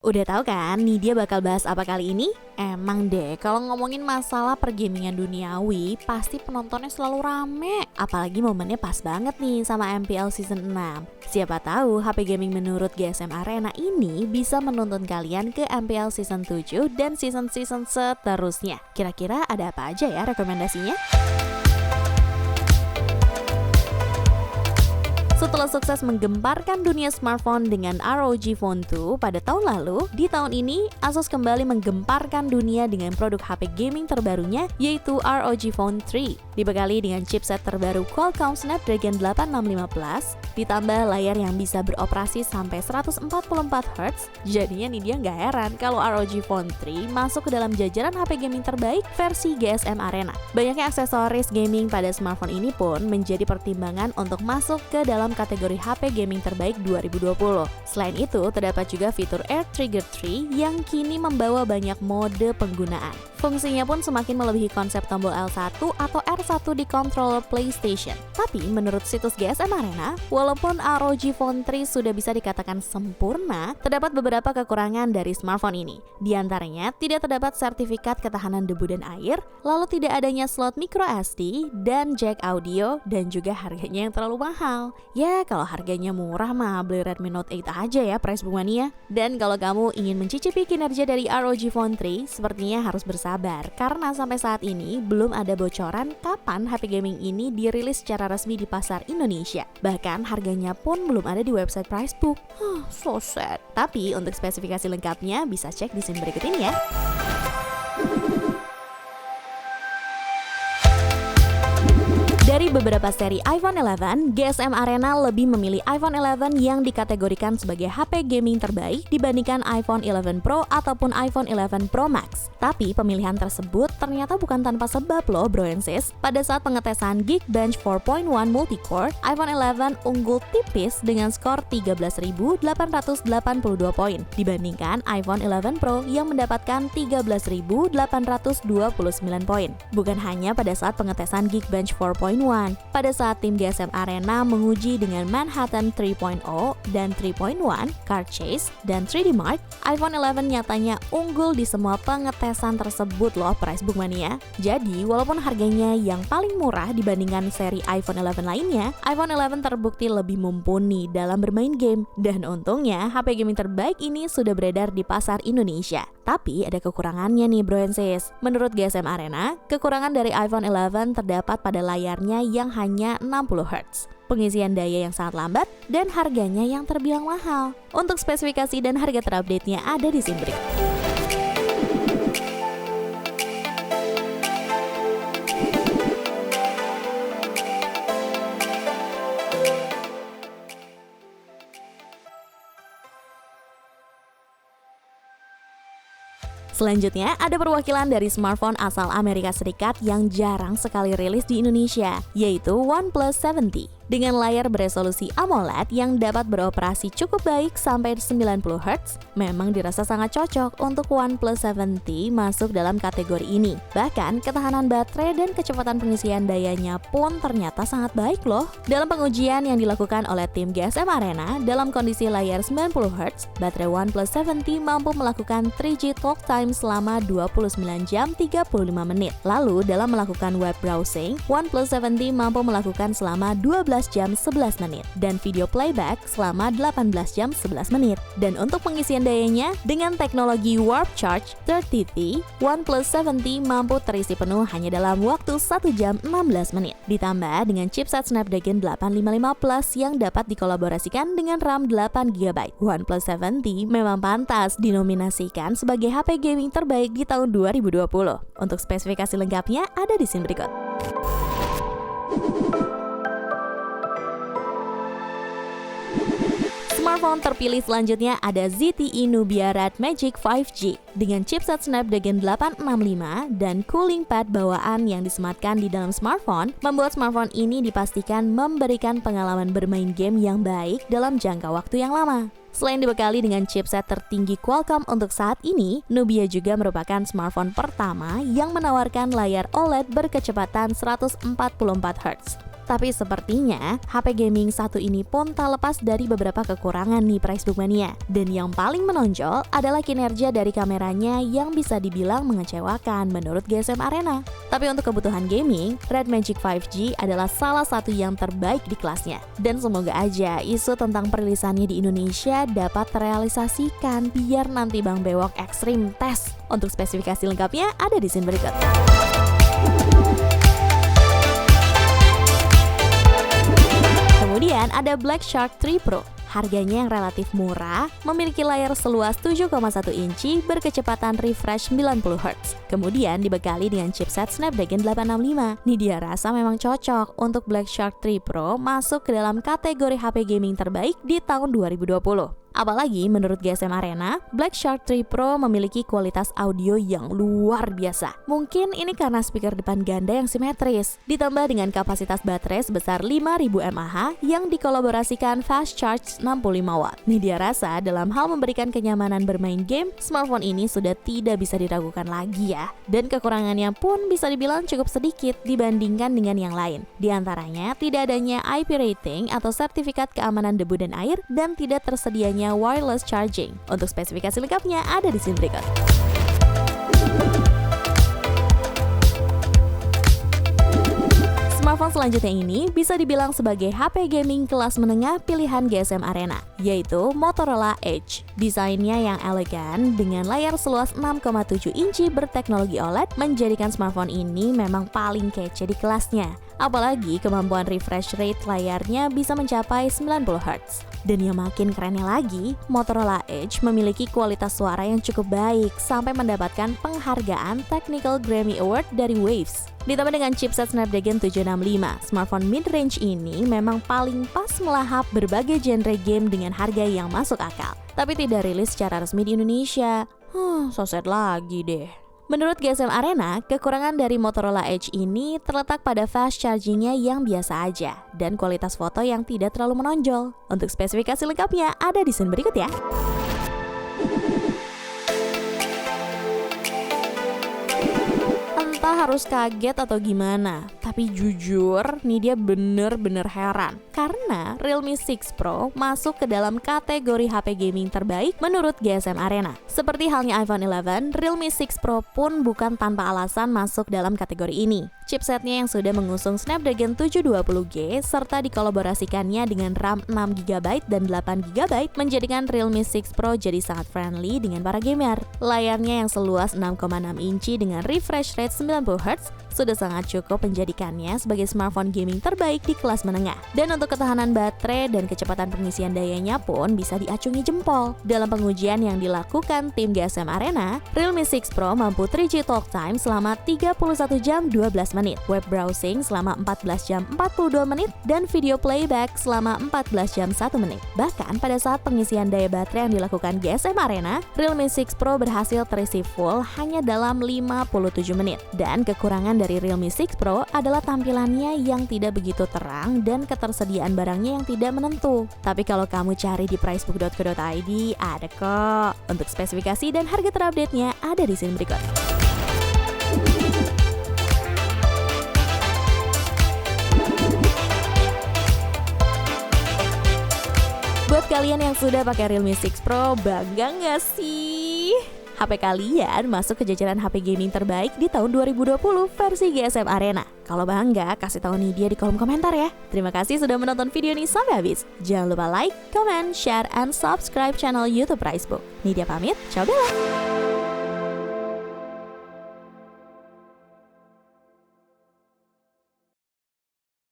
Udah tahu kan nih dia bakal bahas apa kali ini? Emang deh, kalau ngomongin masalah pergamingan duniawi, pasti penontonnya selalu rame. Apalagi momennya pas banget nih sama MPL Season 6. Siapa tahu HP gaming menurut GSM Arena ini bisa menuntun kalian ke MPL Season 7 dan season-season seterusnya. Kira-kira ada apa aja ya rekomendasinya? Setelah sukses menggemparkan dunia smartphone dengan ROG Phone 2 pada tahun lalu, di tahun ini Asus kembali menggemparkan dunia dengan produk HP gaming terbarunya yaitu ROG Phone 3. Dibekali dengan chipset terbaru Qualcomm Snapdragon 865 Plus, ditambah layar yang bisa beroperasi sampai 144Hz, jadinya nih dia nggak heran kalau ROG Phone 3 masuk ke dalam jajaran HP gaming terbaik versi GSM Arena. Banyaknya aksesoris gaming pada smartphone ini pun menjadi pertimbangan untuk masuk ke dalam kategori HP gaming terbaik 2020. Selain itu, terdapat juga fitur Air Trigger 3 yang kini membawa banyak mode penggunaan. Fungsinya pun semakin melebihi konsep tombol L1 atau R1 di controller PlayStation. Tapi menurut situs GSM Arena, walaupun ROG Phone 3 sudah bisa dikatakan sempurna, terdapat beberapa kekurangan dari smartphone ini. Di antaranya, tidak terdapat sertifikat ketahanan debu dan air, lalu tidak adanya slot micro SD dan jack audio, dan juga harganya yang terlalu mahal. Ya, kalau harganya murah mah beli Redmi Note 8 aja ya, Price Book Mania. Dan kalau kamu ingin mencicipi kinerja dari ROG Phone 3, sepertinya harus bersabar karena sampai saat ini belum ada bocoran kapan HP gaming ini dirilis secara resmi di pasar Indonesia. Bahkan harganya pun belum ada di website Price Book. So sad. Tapi untuk spesifikasi lengkapnya bisa cek di scene berikut ini ya. Dari beberapa seri iPhone 11, GSM Arena lebih memilih iPhone 11 yang dikategorikan sebagai HP gaming terbaik dibandingkan iPhone 11 Pro ataupun iPhone 11 Pro Max. Tapi pemilihan tersebut ternyata bukan tanpa sebab loh bro and sis. Pada saat pengetesan Geekbench 4.1 Multicore, iPhone 11 unggul tipis dengan skor 13.882 poin dibandingkan iPhone 11 Pro yang mendapatkan 13.829 poin. Bukan hanya pada saat pengetesan Geekbench 4.1, pada saat tim GSM Arena menguji dengan Manhattan 3.0 dan 3.1, Card Chase, dan 3D Mark, iPhone 11 nyatanya unggul di semua pengetesan tersebut loh Price Book Mania. Jadi, walaupun harganya yang paling murah dibandingkan seri iPhone 11 lainnya, iPhone 11 terbukti lebih mumpuni dalam bermain game. Dan untungnya, HP gaming terbaik ini sudah beredar di pasar Indonesia. Tapi ada kekurangannya nih bro and sis. Menurut GSM Arena, kekurangan dari iPhone 11 terdapat pada layarnya yang hanya 60Hz, pengisian daya yang sangat lambat, dan harganya yang terbilang mahal. Untuk spesifikasi dan harga terupdate-nya ada di sini berikut. Selanjutnya, ada perwakilan dari smartphone asal Amerika Serikat yang jarang sekali rilis di Indonesia, yaitu OnePlus 70. Dengan layar beresolusi AMOLED yang dapat beroperasi cukup baik sampai 90Hz, memang dirasa sangat cocok untuk OnePlus 70 masuk dalam kategori ini. Bahkan, ketahanan baterai dan kecepatan pengisian dayanya pun ternyata sangat baik loh. Dalam pengujian yang dilakukan oleh tim GSM Arena, dalam kondisi layar 90Hz, baterai OnePlus 70 mampu melakukan 3G talk time selama 29 jam 35 menit. Lalu, dalam melakukan web browsing, OnePlus 70 mampu melakukan selama 12 jam 11 menit dan video playback selama 18 jam 11 menit. Dan untuk pengisian dayanya dengan teknologi Warp Charge 30T, OnePlus 70 mampu terisi penuh hanya dalam waktu 1 jam 16 menit. Ditambah dengan chipset Snapdragon 855 Plus yang dapat dikolaborasikan dengan RAM 8GB. OnePlus 70 memang pantas dinominasikan sebagai HP gaming terbaik di tahun 2020. Untuk spesifikasi lengkapnya ada di sini berikut. Smartphone terpilih selanjutnya ada ZTE Nubia Red Magic 5G dengan chipset Snapdragon 865 dan cooling pad bawaan yang disematkan di dalam smartphone, membuat smartphone ini dipastikan memberikan pengalaman bermain game yang baik dalam jangka waktu yang lama. Selain dibekali dengan chipset tertinggi Qualcomm untuk saat ini, Nubia juga merupakan smartphone pertama yang menawarkan layar OLED berkecepatan 144Hz. Tapi sepertinya HP gaming satu ini pun tak lepas dari beberapa kekurangan nih Pricebook Mania. Dan yang paling menonjol adalah kinerja dari kameranya yang bisa dibilang mengecewakan menurut GSM Arena. Tapi untuk kebutuhan gaming, Red Magic 5G adalah salah satu yang terbaik di kelasnya. Dan semoga aja isu tentang perilisannya di Indonesia dapat terrealisasikan biar nanti Bang Bewok Extreme tes. Untuk spesifikasi lengkapnya ada di scene berikut. Kemudian ada Black Shark 3 Pro. Harganya yang relatif murah, memiliki layar seluas 7,1 inci berkecepatan refresh 90 Hz. Kemudian dibekali dengan chipset Snapdragon 865. Nih dia rasa memang cocok untuk Black Shark 3 Pro masuk ke dalam kategori HP gaming terbaik di tahun 2020. Apalagi menurut GSM Arena, Black Shark 3 Pro memiliki kualitas audio yang luar biasa. Mungkin ini karena speaker depan ganda yang simetris, ditambah dengan kapasitas baterai sebesar 5000 mAh yang dikolaborasikan fast charge 65 watt. Nih dia rasa dalam hal memberikan kenyamanan bermain game, smartphone ini sudah tidak bisa diragukan lagi ya. Dan kekurangannya pun bisa dibilang cukup sedikit dibandingkan dengan yang lain. Di antaranya tidak adanya IP rating atau sertifikat keamanan debu dan air, dan tidak tersedianya wireless charging. Untuk spesifikasi lengkapnya ada di scene berikut. Smartphone selanjutnya ini bisa dibilang sebagai HP gaming kelas menengah pilihan GSM Arena, yaitu Motorola Edge. Desainnya yang elegan dengan layar seluas 6,7 inci berteknologi OLED menjadikan smartphone ini memang paling kece di kelasnya. Apalagi kemampuan refresh rate layarnya bisa mencapai 90 Hz. Dan yang makin kerennya lagi, Motorola Edge memiliki kualitas suara yang cukup baik sampai mendapatkan penghargaan Technical Grammy Award dari Waves. Ditambah dengan chipset Snapdragon 765, smartphone mid-range ini memang paling pas melahap berbagai genre game dengan harga yang masuk akal. Tapi tidak rilis secara resmi di Indonesia. So sad lagi deh. Menurut GSM Arena, kekurangan dari Motorola Edge ini terletak pada fast chargingnya yang biasa aja dan kualitas foto yang tidak terlalu menonjol. Untuk spesifikasi lengkapnya ada di scene berikut ya. Entah harus kaget atau gimana, tapi jujur nih dia bener-bener heran karena Realme 6 Pro masuk ke dalam kategori HP gaming terbaik menurut GSM Arena. Seperti halnya iPhone 11, Realme 6 Pro pun bukan tanpa alasan masuk dalam kategori ini. Chipsetnya yang sudah mengusung Snapdragon 720G serta dikolaborasikannya dengan RAM 6GB dan 8GB menjadikan Realme 6 Pro jadi sangat friendly dengan para gamer. Layarnya yang seluas 6,6 inci dengan refresh rate 90 Hz sudah sangat cukup menjadikannya sebagai smartphone gaming terbaik di kelas menengah. Dan untuk ketahanan baterai dan kecepatan pengisian dayanya pun bisa diacungi jempol. Dalam pengujian yang dilakukan tim GSM Arena, Realme 6 Pro mampu 3G talk time selama 31 jam 12 menit, web browsing selama 14 jam 42 menit, dan video playback selama 14 jam 1 menit. Bahkan pada saat pengisian daya baterai yang dilakukan GSM Arena, Realme 6 Pro berhasil terisi full hanya dalam 57 menit. Dan kekurangan dari Realme 6 Pro adalah tampilannya yang tidak begitu terang dan ketersediaan barangnya yang tidak menentu. Tapi kalau kamu cari di pricebook.co.id ada kok. Untuk spesifikasi dan harga terupdate-nya ada di scene berikut. Buat kalian yang sudah pakai Realme 6 Pro, bangga nggak sih? HP kalian masuk ke jajaran HP gaming terbaik di tahun 2020 versi GSM Arena. Kalau bangga, kasih tahu nih dia di kolom komentar ya. Terima kasih sudah menonton video ini sampai habis. Jangan lupa like, comment, share, and subscribe channel YouTube Pricebook. Nidia pamit, ciao bella!